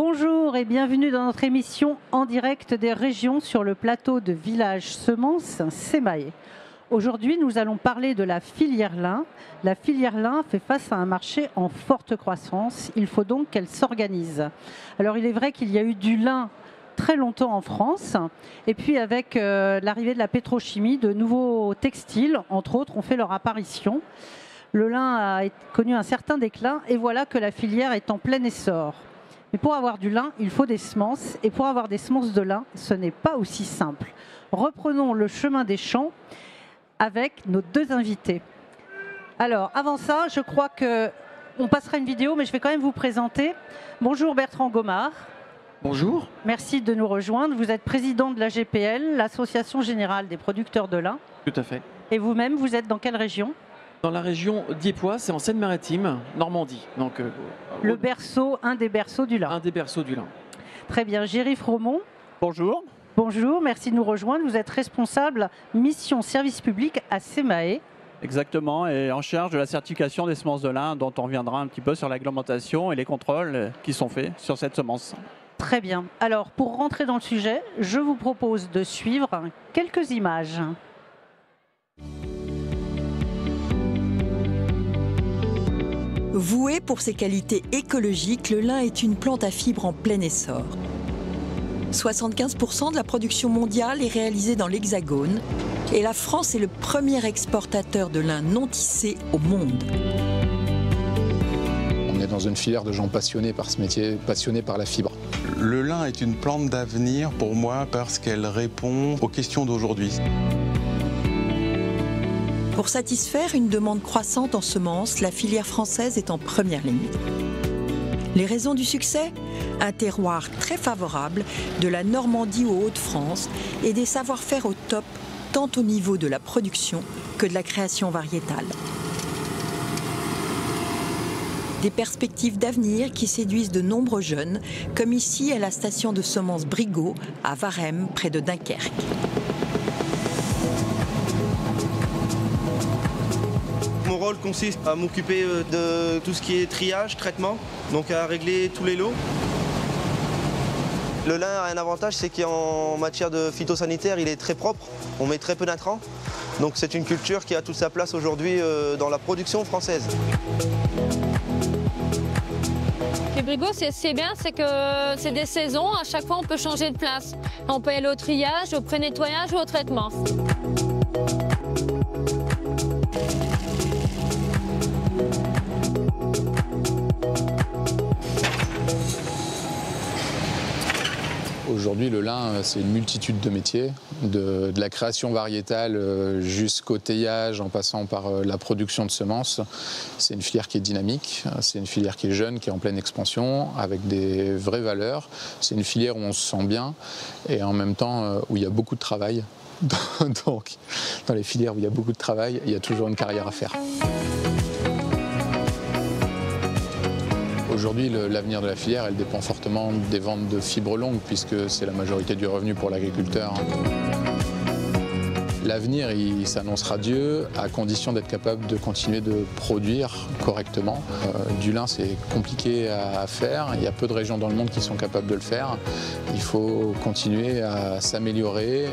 Bonjour et bienvenue dans notre émission en direct des régions sur le plateau de Village Semences Sémaé. Aujourd'hui, nous allons parler de la filière lin. La filière lin fait face à un marché en forte croissance. Il faut donc qu'elle s'organise. Alors, il est vrai qu'il y a eu du lin très longtemps en France. Et puis, avec l'arrivée de la pétrochimie, de nouveaux textiles, entre autres, ont fait leur apparition. Le lin a connu un certain déclin et voilà que la filière est en plein essor. Mais pour avoir du lin, il faut des semences. Et pour avoir des semences de lin, ce n'est pas aussi simple. Reprenons le chemin des champs avec nos deux invités. Alors, avant ça, je crois qu'on passera une vidéo, mais je vais quand même vous présenter. Bonjour Bertrand Gomard. Bonjour. Merci de nous rejoindre. Vous êtes président de l'AGPL, l'Association Générale des Producteurs de lin. Tout à fait. Et vous-même, vous êtes dans quelle région ? Dans la région d'Ypres, c'est en Seine-Maritime, Normandie. Donc, le berceau, un des berceaux du lin. Un des berceaux du lin. Très bien. Géry Fromont. Bonjour. Bonjour, merci de nous rejoindre. Vous êtes responsable mission service public à Sémaé. Exactement, et en charge de la certification des semences de lin, dont on reviendra un petit peu sur l'agrémentation et les contrôles qui sont faits sur cette semence. Très bien. Alors, pour rentrer dans le sujet, je vous propose de suivre quelques images. Voué pour ses qualités écologiques, le lin est une plante à fibres en plein essor. 75% de la production mondiale est réalisée dans l'Hexagone et la France est le premier exportateur de lin non tissé au monde. On est dans une filière de gens passionnés par ce métier, passionnés par la fibre. Le lin est une plante d'avenir pour moi parce qu'elle répond aux questions d'aujourd'hui. Pour satisfaire une demande croissante en semences, la filière française est en première ligne. Les raisons du succès ? Un terroir très favorable, de la Normandie aux Hauts-de-France et des savoir-faire au top, tant au niveau de la production que de la création variétale. Des perspectives d'avenir qui séduisent de nombreux jeunes, comme ici à la station de semences Brigot, à Varèmes, près de Dunkerque. Mon rôle consiste à m'occuper de tout ce qui est triage, traitement, donc à régler tous les lots. Le lin a un avantage, c'est qu'en matière de phytosanitaire, il est très propre, on met très peu d'intrants. Donc c'est une culture qui a toute sa place aujourd'hui dans la production française. Les brigots, c'est bien, c'est que c'est des saisons, à chaque fois on peut changer de place. On peut aller au triage, au pré-nettoyage ou au traitement. Aujourd'hui, le lin, c'est une multitude de métiers, de la création variétale jusqu'au teillage, en passant par la production de semences. C'est une filière qui est dynamique, c'est une filière qui est jeune, qui est en pleine expansion, avec des vraies valeurs. C'est une filière où on se sent bien et en même temps où il y a beaucoup de travail. Donc, dans les filières où il y a beaucoup de travail, il y a toujours une carrière à faire. Aujourd'hui, l'avenir de la filière, elle dépend fortement des ventes de fibres longues, puisque c'est la majorité du revenu pour l'agriculteur. L'avenir, il s'annonce radieux, à condition d'être capable de continuer de produire correctement. Du lin, c'est compliqué à faire. Il y a peu de régions dans le monde qui sont capables de le faire. Il faut continuer à s'améliorer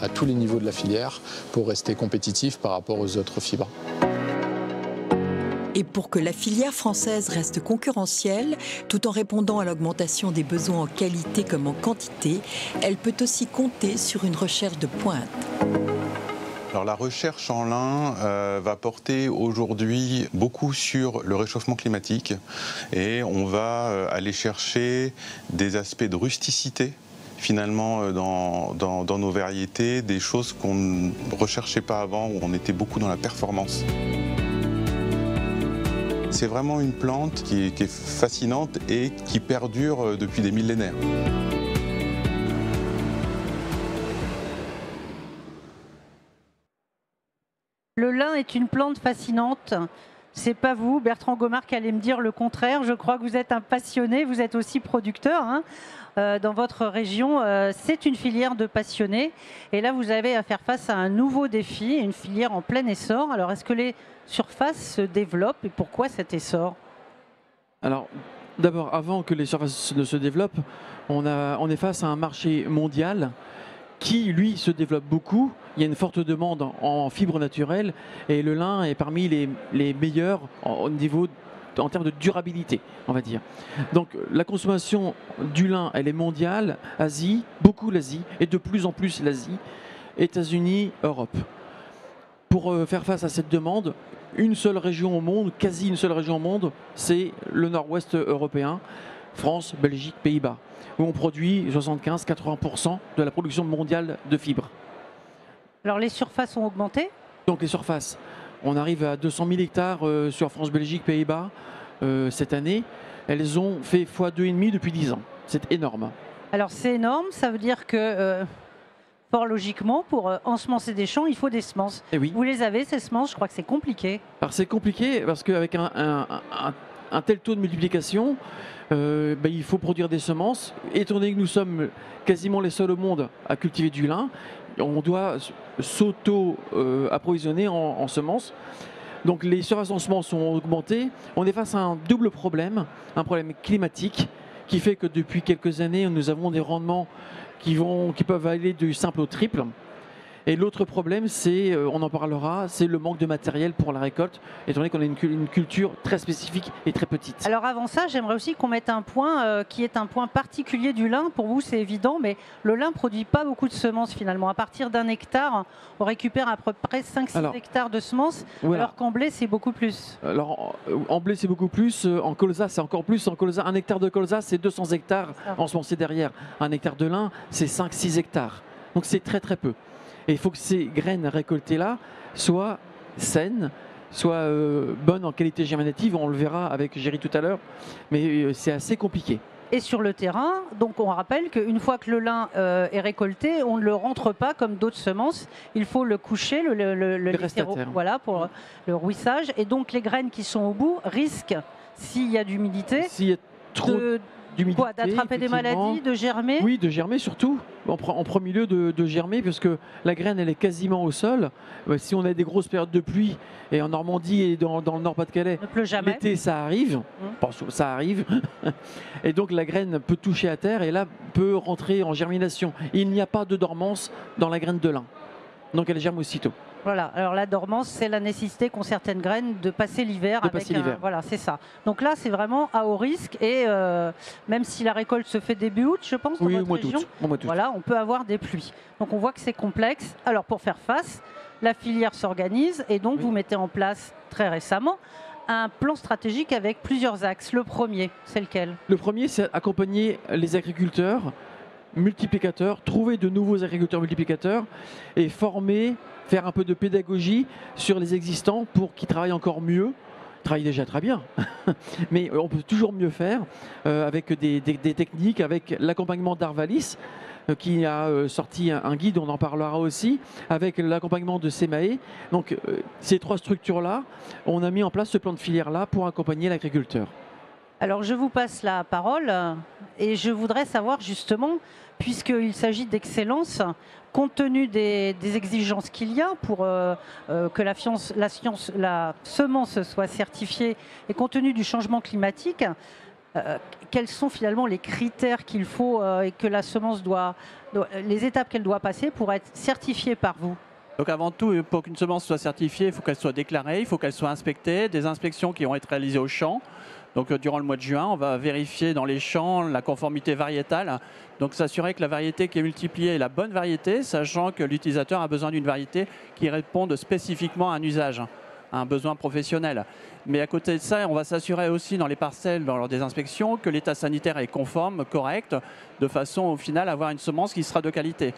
à tous les niveaux de la filière pour rester compétitif par rapport aux autres fibres. Et pour que la filière française reste concurrentielle, tout en répondant à l'augmentation des besoins en qualité comme en quantité, elle peut aussi compter sur une recherche de pointe. Alors la recherche en lin va porter aujourd'hui beaucoup sur le réchauffement climatique et on va aller chercher des aspects de rusticité finalement dans nos variétés, des choses qu'on ne recherchait pas avant, où on était beaucoup dans la performance. C'est vraiment une plante qui est fascinante et qui perdure depuis des millénaires. Le lin est une plante fascinante. C'est pas vous, Bertrand Gomard, qui allez me dire le contraire. Je crois que vous êtes un passionné, vous êtes aussi producteur. Dans votre région, c'est une filière de passionnés. Et là, vous avez à faire face à un nouveau défi, une filière en plein essor. Alors, est-ce que les surfaces se développent et pourquoi cet essor ? Alors, D'abord, avant que les surfaces ne se développent, on est face à un marché mondial qui, lui, se développe beaucoup. Il y a une forte demande en fibres naturelles et le lin est parmi les meilleurs en termes de durabilité, on va dire. Donc la consommation du lin, elle est mondiale, Asie, beaucoup l'Asie, et de plus en plus l'Asie, États-Unis, Europe. Pour faire face à cette demande, une seule région au monde, quasi une seule région au monde, c'est le nord-ouest européen, France, Belgique, Pays-Bas, où on produit 75-80% de la production mondiale de fibres. Alors les surfaces ont augmenté? Donc les surfaces, on arrive à 200 000 hectares sur France, Belgique, Pays-Bas cette année. Elles ont fait x2,5 depuis 10 ans. C'est énorme. Alors c'est énorme, ça veut dire que, fort logiquement, pour ensemencer des champs, il faut des semences. Et oui. Vous les avez, ces semences? Je crois que c'est compliqué. Alors c'est compliqué parce qu'avec un tel taux de multiplication, il faut produire des semences. Étant donné que nous sommes quasiment les seuls au monde à cultiver du lin, on doit s'auto-approvisionner en semences. Donc les surfaces en semences ont augmenté. On est face à un double problème, un problème climatique qui fait que depuis quelques années, nous avons des rendements qui peuvent aller du simple au triple. Et l'autre problème, c'est, on en parlera, c'est le manque de matériel pour la récolte, étant donné qu'on a une culture très spécifique et très petite. Alors avant ça, j'aimerais aussi qu'on mette un point qui est un point particulier du lin. Pour vous, c'est évident, mais le lin ne produit pas beaucoup de semences finalement. À partir d'1 hectare, on récupère à peu près 5-6 hectares de semences, voilà. Alors qu'en blé, c'est beaucoup plus. Alors en blé, c'est beaucoup plus. En colza, c'est encore plus. En colza, 1 hectare de colza, c'est 200 hectares ensemencés derrière. 1 hectare de lin, c'est 5-6 hectares. Donc c'est très très peu. Et il faut que ces graines récoltées-là soient saines, soient bonnes en qualité germinative. On le verra avec Géry tout à l'heure, mais c'est assez compliqué. Et sur le terrain, donc on rappelle qu'une fois que le lin est récolté, on ne le rentre pas comme d'autres semences. Il faut le coucher, le laisser, voilà, pour le rouissage. Et donc les graines qui sont au bout risquent, s'il y a d'humidité, d'attraper des maladies, de germer. Oui, de germer surtout. En premier lieu de germer, parce que la graine, elle est quasiment au sol. Si on a des grosses périodes de pluie, et en Normandie et dans le Nord-Pas-de-Calais, l'été, ça arrive. Ça arrive. Et donc la graine peut toucher à terre et là peut rentrer en germination. Il n'y a pas de dormance dans la graine de lin. Donc elle germe aussitôt. Voilà, alors la dormance, c'est la nécessité qu'ont certaines graines de passer l'hiver. Voilà, c'est ça. Donc là, c'est vraiment à haut risque et même si la récolte se fait début août, je pense, dans votre région, voilà, on peut avoir des pluies. Donc on voit que c'est complexe. Alors pour faire face, la filière s'organise et donc vous mettez en place très récemment un plan stratégique avec plusieurs axes. Le premier, c'est lequel? Le premier, c'est accompagner les agriculteurs multiplicateurs, trouver de nouveaux agriculteurs multiplicateurs et former, faire un peu de pédagogie sur les existants pour qu'ils travaillent encore mieux. Ils travaillent déjà très bien, mais on peut toujours mieux faire avec des techniques, avec l'accompagnement d'Arvalis qui a sorti un guide, on en parlera aussi, avec l'accompagnement de SEMAE. Donc ces 3 structures-là, on a mis en place ce plan de filière-là pour accompagner l'agriculteur. Alors je vous passe la parole et je voudrais savoir justement, puisqu'il s'agit d'excellence, compte tenu des exigences qu'il y a pour que la semence soit certifiée et compte tenu du changement climatique, quels sont finalement les critères qu'il faut et que la semence les étapes qu'elle doit passer pour être certifiée par vous? Donc avant tout, pour qu'une semence soit certifiée, il faut qu'elle soit déclarée, il faut qu'elle soit inspectée, des inspections qui vont être réalisées au champ. Donc durant le mois de juin, on va vérifier dans les champs la conformité variétale. Donc s'assurer que la variété qui est multipliée est la bonne variété, sachant que l'utilisateur a besoin d'une variété qui réponde spécifiquement à un usage, à un besoin professionnel. Mais à côté de ça, on va s'assurer aussi dans les parcelles, lors des inspections, que l'état sanitaire est conforme, correct, de façon au final à avoir une semence qui sera de qualité.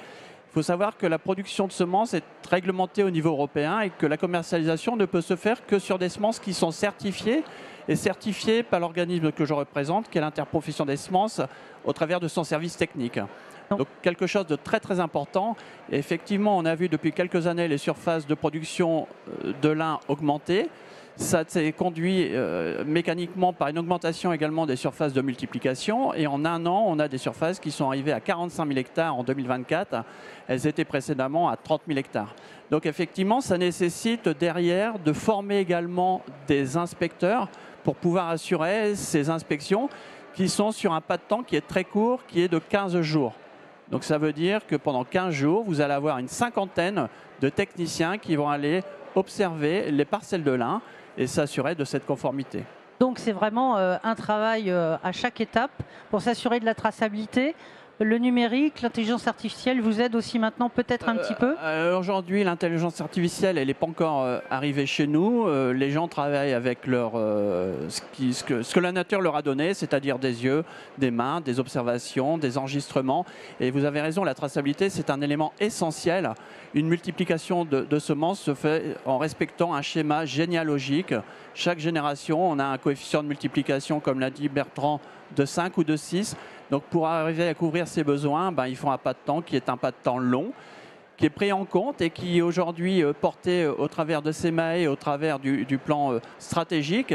Il faut savoir que la production de semences est réglementée au niveau européen et que la commercialisation ne peut se faire que sur des semences qui sont certifiées et certifié par l'organisme que je représente, qui est l'Interprofession des semences, au travers de son service technique. Donc quelque chose de très très important. Et effectivement, on a vu depuis quelques années les surfaces de production de lin augmenter. Ça s'est conduit mécaniquement par une augmentation également des surfaces de multiplication. Et en un an, on a des surfaces qui sont arrivées à 45 000 hectares en 2024. Elles étaient précédemment à 30 000 hectares. Donc effectivement, ça nécessite derrière de former également des inspecteurs pour pouvoir assurer ces inspections qui sont sur un pas de temps qui est très court, qui est de 15 jours. Donc ça veut dire que pendant 15 jours, vous allez avoir une cinquantaine de techniciens qui vont aller observer les parcelles de lin et s'assurer de cette conformité. Donc c'est vraiment un travail à chaque étape pour s'assurer de la traçabilité. Le numérique, l'intelligence artificielle vous aide aussi maintenant peut-être un petit peu? Aujourd'hui, l'intelligence artificielle, elle n'est pas encore arrivée chez nous. Les gens travaillent avec ce que la nature leur a donné, c'est-à-dire des yeux, des mains, des observations, des enregistrements. Et vous avez raison, la traçabilité, c'est un élément essentiel. Une multiplication de semences se fait en respectant un schéma généalogique. Chaque génération, on a un coefficient de multiplication, comme l'a dit Bertrand, de 5 ou de 6. Donc pour arriver à couvrir ces besoins, il faut un pas de temps qui est un pas de temps long, qui est pris en compte et qui est aujourd'hui porté au travers de SEMAE, au travers du plan stratégique.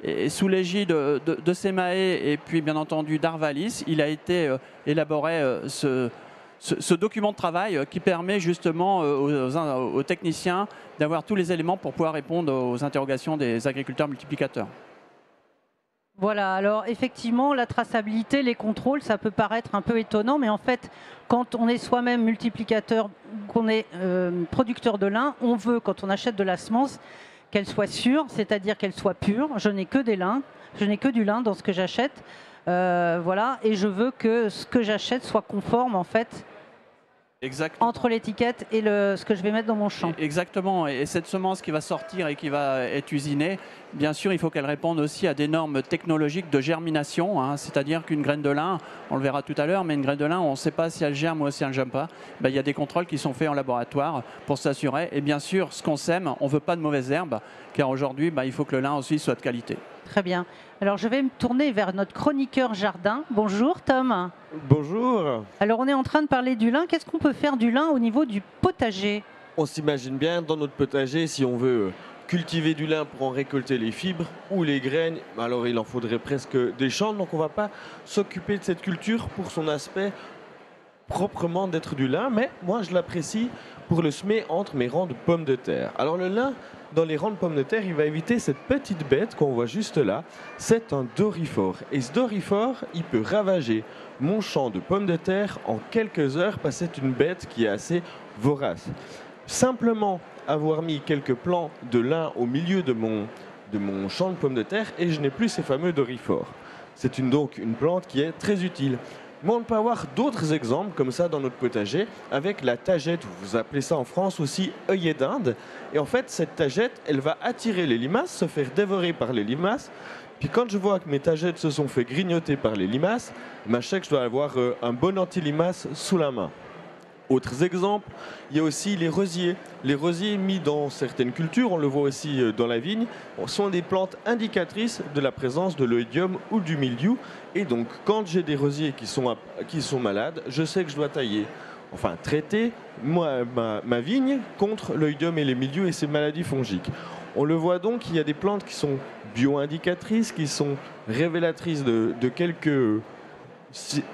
Et sous l'égide de SEMAE et puis bien entendu d'Arvalis, il a été élaboré ce document de travail qui permet justement aux techniciens d'avoir tous les éléments pour pouvoir répondre aux interrogations des agriculteurs multiplicateurs. Voilà, alors effectivement, la traçabilité, les contrôles, ça peut paraître un peu étonnant, mais en fait, quand on est soi-même multiplicateur, qu'on est producteur de lin, on veut, quand on achète de la semence, qu'elle soit sûre, c'est-à-dire qu'elle soit pure. Je n'ai que des lins, je n'ai que du lin dans ce que j'achète, voilà, et je veux que ce que j'achète soit conforme en fait. Exactement. Entre l'étiquette et ce que je vais mettre dans mon champ. Exactement. Et cette semence qui va sortir et qui va être usinée, bien sûr, il faut qu'elle réponde aussi à des normes technologiques de germination. Hein. C'est-à-dire qu'une graine de lin, on le verra tout à l'heure, mais une graine de lin, on ne sait pas si elle germe ou si elle ne germe pas. Il y a des contrôles qui sont faits en laboratoire pour s'assurer. Et bien sûr, ce qu'on sème, on ne veut pas de mauvaises herbes, car aujourd'hui, il faut que le lin aussi soit de qualité. Très bien. Alors, je vais me tourner vers notre chroniqueur jardin. Bonjour, Tom. Bonjour. Alors, on est en train de parler du lin. Qu'est-ce qu'on peut faire du lin au niveau du potager? On s'imagine bien dans notre potager, si on veut cultiver du lin pour en récolter les fibres ou les graines, alors il en faudrait presque des champs. Donc, on ne va pas s'occuper de cette culture pour son aspect proprement d'être du lin, mais moi, je l'apprécie pour le semer entre mes rangs de pommes de terre. Alors, le lin, dans les rangs de pommes de terre, il va éviter cette petite bête qu'on voit juste là. C'est un doryphore. Et ce doryphore, il peut ravager mon champ de pommes de terre en quelques heures parce que c'est une bête qui est assez vorace. Simplement avoir mis quelques plants de lin au milieu de mon champ de pommes de terre et je n'ai plus ces fameux doryphores. C'est donc une plante qui est très utile. Mais on peut avoir d'autres exemples comme ça dans notre potager avec la tagette, vous appelez ça en France aussi œillet d'Inde. Et en fait, cette tagette, elle va attirer les limaces, se faire dévorer par les limaces. Puis quand je vois que mes tagettes se sont fait grignoter par les limaces, je sais que je dois avoir un bon anti-limace sous la main. Autres exemples, il y a aussi les rosiers. Les rosiers mis dans certaines cultures, on le voit aussi dans la vigne, sont des plantes indicatrices de la présence de l'oïdium ou du mildiou. Et donc, quand j'ai des rosiers qui sont malades, je sais que je dois tailler, enfin traiter ma vigne contre l'oïdium et les mildious et ces maladies fongiques. On le voit donc, il y a des plantes qui sont bio-indicatrices, qui sont révélatrices de quelques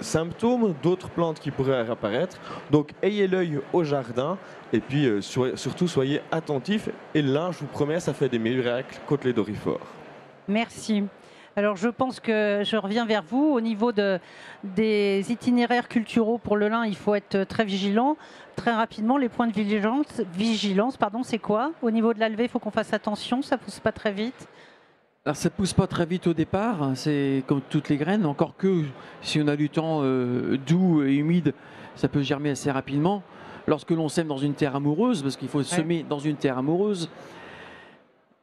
symptômes, d'autres plantes qui pourraient apparaître. Donc ayez l'œil au jardin et puis surtout soyez attentifs. Et le lin, je vous promets, ça fait des miracles contre les doryphores. Merci. Alors je pense que je reviens vers vous. Au niveau des itinéraires culturaux pour le lin, il faut être très vigilant. Très rapidement, les points de vigilance, c'est quoi? Au niveau de la levée, il faut qu'on fasse attention, ça ne pousse pas très vite. Alors ça ne pousse pas très vite au départ, c'est comme toutes les graines, encore que si on a du temps doux et humide, ça peut germer assez rapidement. Lorsque l'on sème dans une terre amoureuse, parce qu'il faut semer dans une terre amoureuse.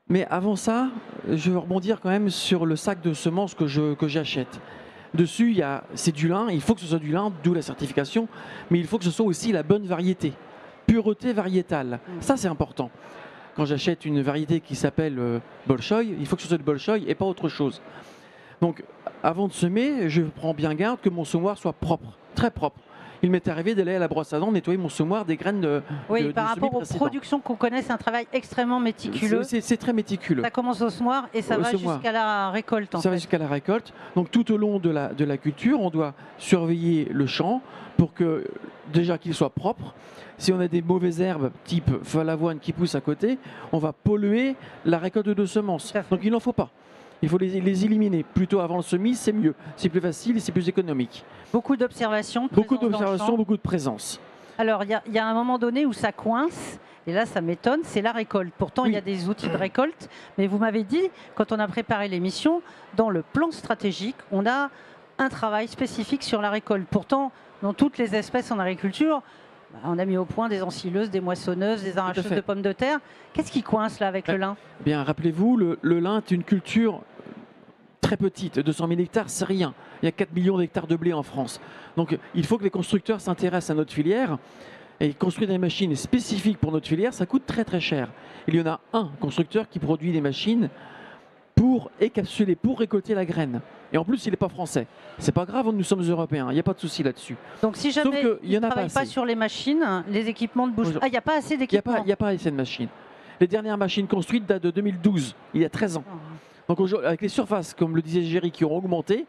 Mais avant ça, je veux rebondir quand même sur le sac de semences que j'achète. Dessus, c'est du lin, il faut que ce soit du lin, d'où la certification, mais il faut que ce soit aussi la bonne variété, pureté variétale. Ça, c'est important. Quand j'achète une variété qui s'appelle Bolchoï, il faut que ce soit de Bolchoï et pas autre chose. Donc, avant de semer, je prends bien garde que mon semoir soit propre, très propre. Il m'est arrivé d'aller à la brosse à dents nettoyer mon semoir des graines de par rapport aux productions qu'on connaît, c'est un travail extrêmement méticuleux. C'est très méticuleux. Ça commence au semoir et ça va jusqu'à la récolte. Ça va jusqu'à la récolte. Donc, tout au long de la culture, on doit surveiller le champ pour que, déjà, qu'il soit propre. Si on a des mauvaises herbes, type feuille d'avoine qui poussent à côté, on va polluer la récolte de semences. Donc il n'en faut pas. Il faut les éliminer. Plutôt avant le semis, c'est mieux. C'est plus facile et c'est plus économique. Beaucoup d'observations. Beaucoup d'observations, beaucoup de présence. Alors, il y a un moment donné où ça coince, et là, ça m'étonne, c'est la récolte. Pourtant, il y a des outils de récolte, mais vous m'avez dit, quand on a préparé l'émission, dans le plan stratégique, on a un travail spécifique sur la récolte. Pourtant, dans toutes les espèces en agriculture, on a mis au point des ensileuses, des moissonneuses, des arracheuses de pommes de terre. Qu'est-ce qui coince là avec le lin? Bien, rappelez-vous, le lin est une culture très petite, 200 000 hectares, c'est rien. Il y a 4 millions d'hectares de blé en France. Donc il faut que les constructeurs s'intéressent à notre filière. Et construire des machines spécifiques pour notre filière, ça coûte très très cher. Il y en a un constructeur qui produit des machines pour écapsuler, pour récolter la graine. Et en plus, il n'est pas français. C'est pas grave, nous sommes européens, il n'y a pas de souci là-dessus. Donc si jamais il ne travaille pas sur les machines, les équipements de bouche... Ah, il n'y a pas assez d'équipements. Il n'y a pas assez de machines. Les dernières machines construites datent de 2012, il y a 13 ans. Donc avec les surfaces, comme le disait Géry, qui ont augmenté,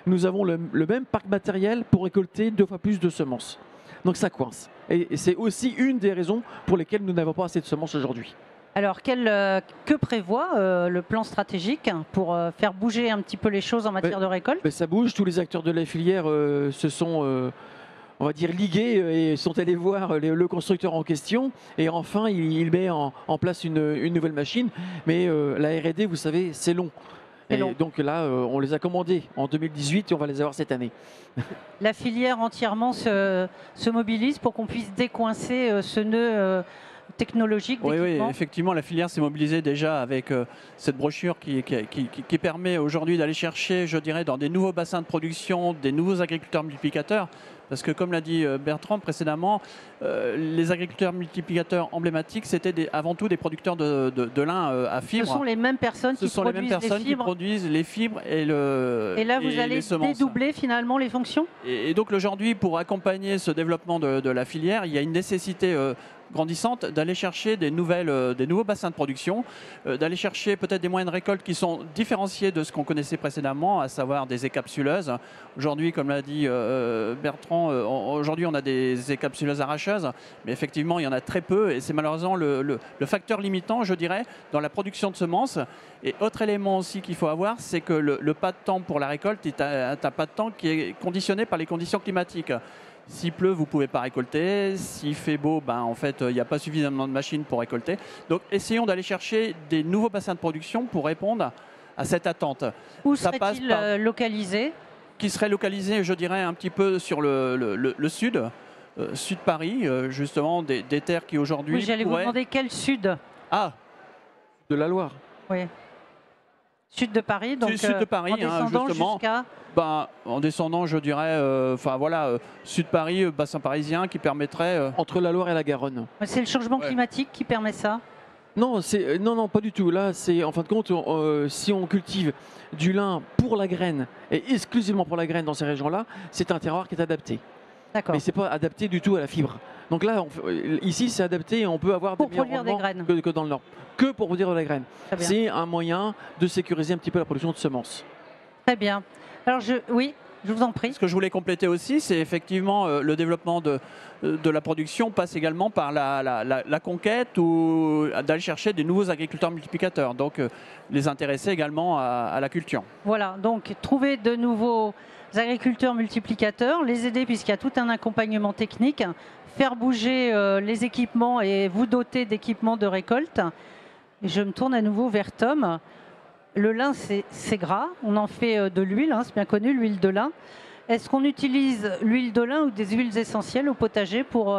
nous avons le même parc matériel pour récolter 2 fois plus de semences. Donc ça coince. Et c'est aussi une des raisons pour lesquelles nous n'avons pas assez de semences aujourd'hui. Alors, que prévoit le plan stratégique pour faire bouger un petit peu les choses en matière de récolte? Ça bouge, tous les acteurs de la filière se sont, on va dire, ligués et sont allés voir le constructeur en question. Et enfin, il met en place une nouvelle machine. Mais la R&D, vous savez, c'est long. Et donc là, on les a commandés en 2018 et on va les avoir cette année. La filière entièrement se mobilise pour qu'on puisse décoincer ce nœud technologique d'équipement. Oui, effectivement, la filière s'est mobilisée déjà avec cette brochure qui permet aujourd'hui d'aller chercher, je dirais, dans des nouveaux bassins de production, des nouveaux agriculteurs multiplicateurs. Parce que comme l'a dit Bertrand précédemment, les agriculteurs multiplicateurs emblématiques, c'était avant tout des producteurs de lin à fibres. Ce sont les mêmes personnes qui produisent les fibres et le. Et là, vous allez dédoubler finalement les fonctions. Et donc aujourd'hui, pour accompagner ce développement de la filière, il y a une nécessité grandissante d'aller chercher des nouveaux bassins de production, d'aller chercher peut-être des moyens de récolte qui sont différenciés de ce qu'on connaissait précédemment, à savoir des écapsuleuses. Aujourd'hui, comme l'a dit Bertrand, aujourd'hui on a des écapsuleuses arracheuses, mais effectivement il y en a très peu et c'est malheureusement le facteur limitant, je dirais, dans la production de semences. Et autre élément aussi qu'il faut avoir, c'est que le pas de temps pour la récolte est un pas de temps qui est conditionné par les conditions climatiques. S'il pleut, vous ne pouvez pas récolter. S'il fait beau, en fait, il n'y a pas suffisamment de machines pour récolter. Donc, essayons d'aller chercher des nouveaux bassins de production pour répondre à cette attente. Où serait-il localisé? Qui serait localisé, je dirais, un petit peu sur le sud, sud Paris, justement, des terres qui aujourd'hui... Oui, j'allais vous demander quel sud? Ah, de la Loire. Oui. Sud de Paris, donc sud de Paris, en descendant jusqu'à... en descendant, je dirais, sud Paris, bassin parisien, qui permettrait... Entre la Loire et la Garonne. C'est le changement climatique qui permet ça? Non, non, pas du tout. Là, c'est en fin de compte, si on cultive du lin pour la graine et exclusivement pour la graine dans ces régions-là, c'est un terroir qui est adapté. D'accord. Mais c'est pas adapté du tout à la fibre. Donc là, ici, c'est adapté et on peut avoir des meilleurs rendements que dans le Nord. Que pour produire de la graine. C'est un moyen de sécuriser un petit peu la production de semences. Très bien. Alors, oui, je vous en prie. Ce que je voulais compléter aussi, c'est effectivement le développement de la production passe également par la conquête ou d'aller chercher des nouveaux agriculteurs multiplicateurs. Donc, les intéresser également à la culture. Voilà, donc trouver de nouveaux agriculteurs multiplicateurs, les aider puisqu'il y a tout un accompagnement technique, faire bouger les équipements et vous doter d'équipements de récolte. Et je me tourne à nouveau vers Tom. Le lin, c'est gras. On en fait de l'huile, c'est bien connu, l'huile de lin. Est-ce qu'on utilise l'huile de lin ou des huiles essentielles au potager pour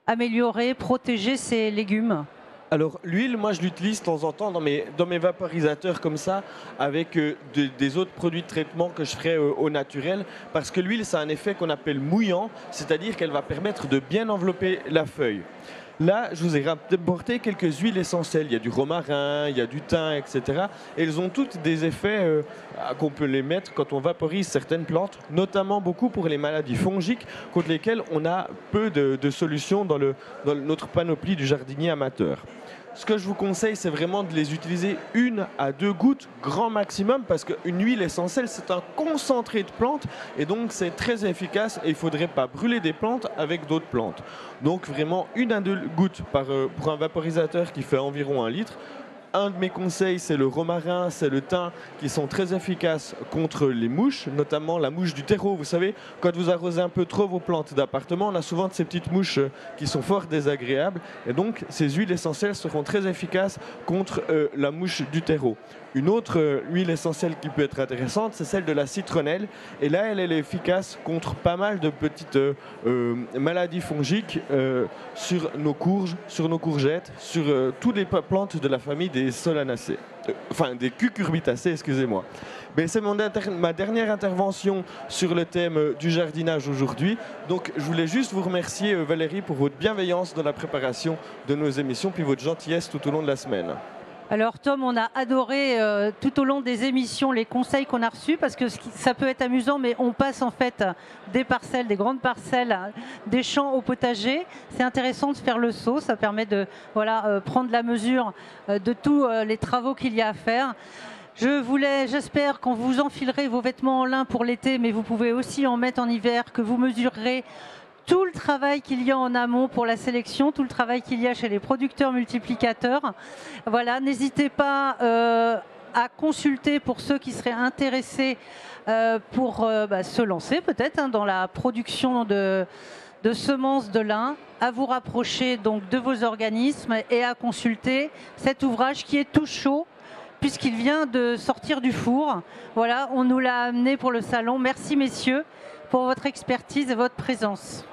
améliorer, protéger ces légumes? Alors l'huile, moi je l'utilise de temps en temps dans mes vaporisateurs comme ça, avec des autres produits de traitement que je ferai au naturel, parce que l'huile, ça a un effet qu'on appelle mouillant, c'est-à-dire qu'elle va permettre de bien envelopper la feuille. Là, je vous ai rapporté quelques huiles essentielles. Il y a du romarin, il y a du thym, etc. Et elles ont toutes des effets qu'on peut les mettre quand on vaporise certaines plantes, notamment beaucoup pour les maladies fongiques contre lesquelles on a peu de solutions dans notre panoplie du jardinier amateur. Ce que je vous conseille, c'est vraiment de les utiliser 1 à 2 gouttes, grand maximum, parce qu'une huile essentielle, c'est un concentré de plantes, et donc c'est très efficace, et il ne faudrait pas brûler des plantes avec d'autres plantes. Donc vraiment 1 à 2 gouttes pour un vaporisateur qui fait environ 1 litre, un de mes conseils, c'est le romarin, c'est le thym, qui sont très efficaces contre les mouches, notamment la mouche du terreau. Vous savez, quand vous arrosez un peu trop vos plantes d'appartement, on a souvent de ces petites mouches qui sont fort désagréables. Et donc, ces huiles essentielles seront très efficaces contre la mouche du terreau. Une autre huile essentielle qui peut être intéressante, c'est celle de la citronnelle. Et là, elle est efficace contre pas mal de petites maladies fongiques sur nos courges, sur nos courgettes, sur toutes les plantes de la famille des solanacées. Enfin, des cucurbitacées, excusez-moi. Mais c'est ma dernière intervention sur le thème du jardinage aujourd'hui. Donc, je voulais juste vous remercier, Valérie, pour votre bienveillance dans la préparation de nos émissions, puis votre gentillesse tout au long de la semaine. Alors Tom, on a adoré tout au long des émissions les conseils qu'on a reçus parce que ça peut être amusant, mais on passe en fait des parcelles, des grandes parcelles, des champs au potager. C'est intéressant de faire le saut, ça permet de prendre la mesure de tous les travaux qu'il y a à faire. J'espère quand vous enfilerez vos vêtements en lin pour l'été, mais vous pouvez aussi en mettre en hiver, que vous mesurerez tout le travail qu'il y a en amont pour la sélection, tout le travail qu'il y a chez les producteurs multiplicateurs. Voilà, n'hésitez pas à consulter pour ceux qui seraient intéressés pour se lancer peut-être dans la production de semences de lin, à vous rapprocher donc de vos organismes et à consulter cet ouvrage qui est tout chaud puisqu'il vient de sortir du four. Voilà, on nous l'a amené pour le salon. Merci messieurs pour votre expertise et votre présence.